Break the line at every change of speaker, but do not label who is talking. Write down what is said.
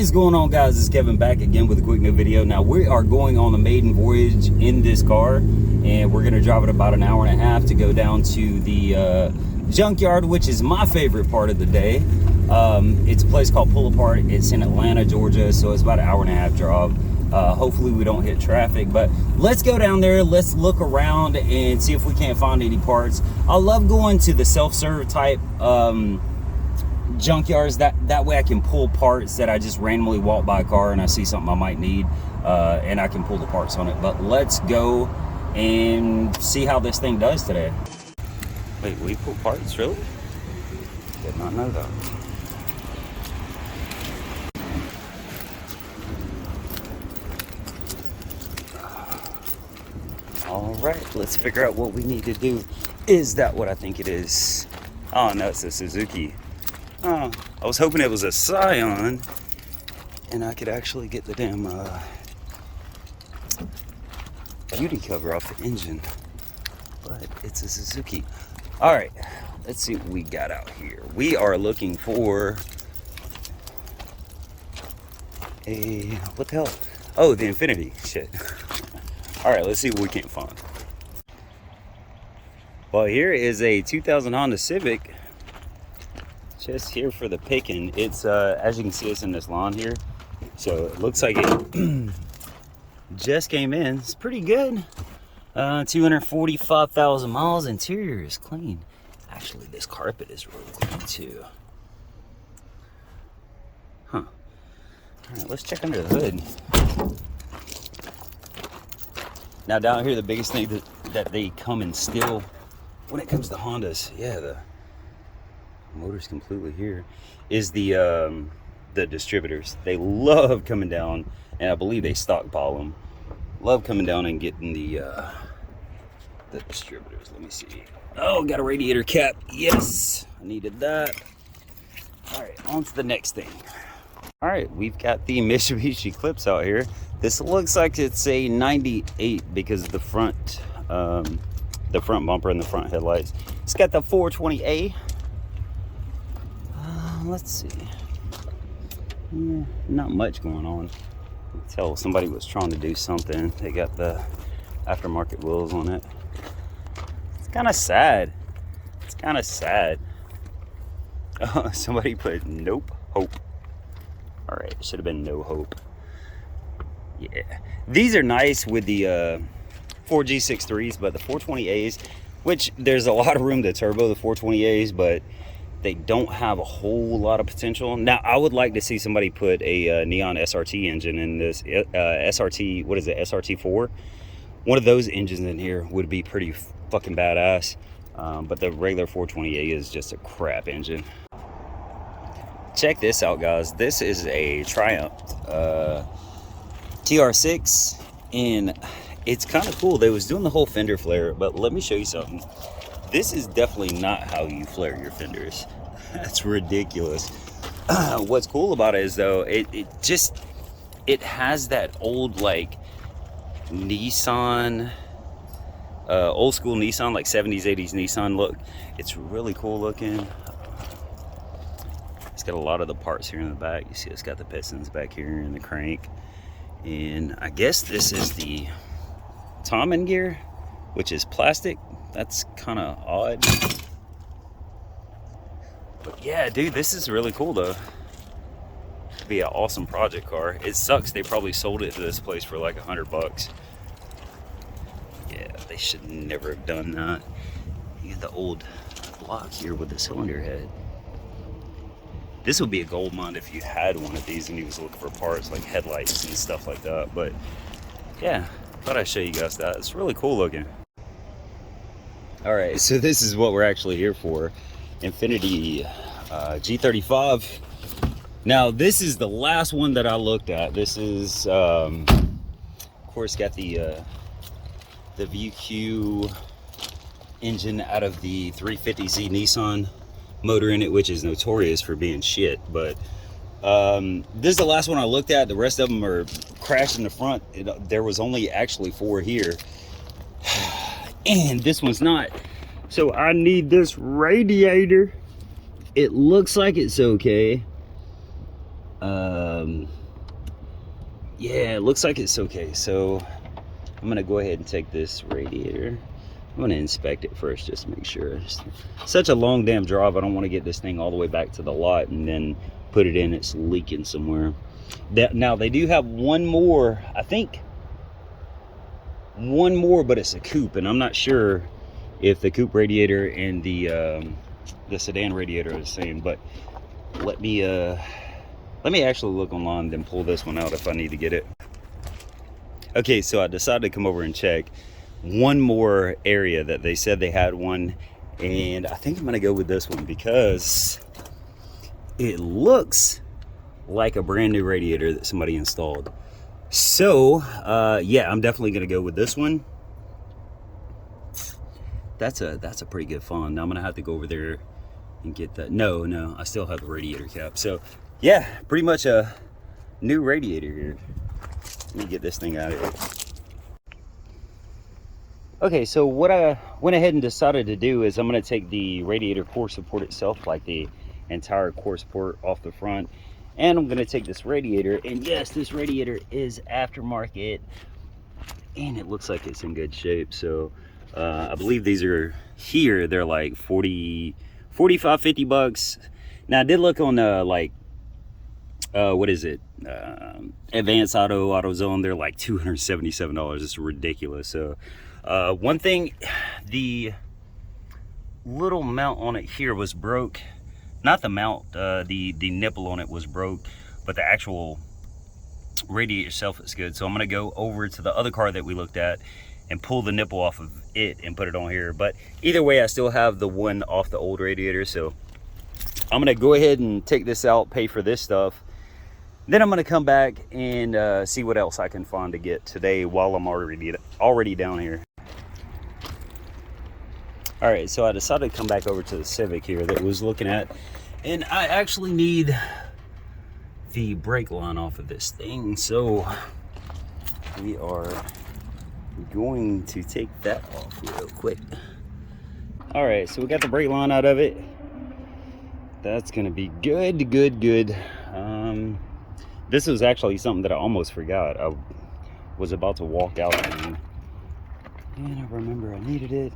is going on, guys? It's Kevin back again with a quick new video. Now we are going on the maiden voyage in this car, and we're gonna drive it about an hour and a half to go down to the Junkyard, which is my favorite part of the day. It's a place called Pull Apart. It's in Atlanta, Georgia, so it's about an hour and a half drive. Hopefully we don't hit traffic, but let's go down there. Let's look around and see if we can't find any parts. I love going to the self-serve type junkyards. That way I can pull parts that I just randomly walk by a car and I see something I might need, and I can pull the parts on it. But let's go and see how this thing does today. Wait, we pull parts? Really? Did not know that. All right, let's figure out what we need to do. Is that what I think it is? Oh no, it's a Suzuki. Oh, I was hoping it was a Scion and I could actually get the damn beauty cover off the engine, but it's a Suzuki. All right, let's see what we got out here. We are looking for a, what the hell? Oh, the Infinity, shit. All right, let's see what we can find. Well, here is a 2000 Honda Civic, just here for the picking. It's as you can see, it's in this lawn here, so it looks like it just came in. It's pretty good. 245,000 miles. Interior is clean. Actually, this carpet is really clean too. Huh. All right, let's check under the hood. Now down here, the biggest thing that they come and steal when it comes to Hondas, yeah, the motor's completely here, is the distributors. They love coming down, and I believe they stockpile them. Love coming down and getting the distributors. Let me see. Oh, got a radiator cap. Yes, I needed that. All right, on to the next thing. All right, we've got the Mitsubishi Eclipse out here. This looks like it's a 98 because of the front bumper and the front headlights. It's got the 420A. Let's see. Yeah, not much going on. I can tell somebody was trying to do something. They got the aftermarket wheels on it. It's kind of sad. It's kind of sad. Somebody put nope, hope. All right, it should have been no hope. Yeah, these are nice with the 4G63s, but the 420As, which there's a lot of room to turbo the 420As, but they don't have a whole lot of potential. Now, I would like to see somebody put a Neon SRT engine in this SRT. What is it? SRT4. One of those engines in here would be pretty fucking badass. But the regular 420A is just a crap engine. Check this out, guys. This is a Triumph TR6, and it's kind of cool. They was doing the whole fender flare, but let me show you something. This is definitely not how you flare your fenders. That's ridiculous. What's cool about it is, though, it has that old, like, Nissan, old school Nissan, like 70s 80s Nissan look. It's really cool looking. It's got a lot of the parts here in the back. You see it's got the pistons back here and the crank, and I guess this is the timing gear, which is plastic. That's kind of odd, but yeah, dude, this is really cool though. It'd be an awesome project car. It sucks they probably sold it to this place for like $100. Yeah, they should never have done that. You got the old block here with the cylinder head. This would be a gold mine if you had one of these and you was looking for parts like headlights and stuff like that. But yeah, thought I'd show you guys that. It's really cool looking. All right, so this is what we're actually here for. Infinity G35. Now, this is the last one that I looked at. This is, of course, got the VQ engine out of the 350Z Nissan motor in it, which is notorious for being shit. But this is the last one I looked at. The rest of them are crashed in the front. There was only actually 4 here, and this one's not. So I need this radiator. It looks like it's okay. Yeah, it looks like it's okay. So I'm gonna go ahead and take this radiator. I'm gonna inspect it first just to make sure. It's such a long damn drive. I don't want to get this thing all the way back to the lot and then put it in, it's leaking somewhere. Now they do have one more, I think one more, but it's a coupe, and I'm not sure if the coupe radiator and the sedan radiator are the same. But let me actually look online, then pull this one out if I need to get it. Okay, so I decided to come over and check one more area that they said they had one, and I think I'm gonna go with this one because it looks like a brand new radiator that somebody installed. So yeah, I'm definitely gonna go with this one. That's a pretty good font. Now I'm gonna have to go over there and get that. No, I still have the radiator cap. So yeah, pretty much a new radiator here. Let me get this thing out of here. Okay, so what I went ahead and decided to do is I'm going to take the radiator core support itself, like the entire core support off the front, and I'm going to take this radiator, and yes, this radiator is aftermarket, and it looks like it's in good shape. So I believe these are here, they're like 45, 50 bucks. Now I did look on what is it, Advanced AutoZone, they're like $277. It's ridiculous. So one thing, the little mount on it here was broke. Not the mount, the nipple on it was broke, but the actual radiator itself is good. So I'm gonna go over to the other car that we looked at and pull the nipple off of it and put it on here. But either way, I still have the one off the old radiator. So I'm gonna go ahead and take this out, pay for this stuff. Then I'm gonna come back and see what else I can find to get today while I'm already down here. All right, so I decided to come back over to the Civic here that was looking at, and I actually need the brake line off of this thing. So we are going to take that off real quick. All right, so we got the brake line out of it. That's gonna be good. This was actually something that I almost forgot. I was about to walk out and I remember I needed it.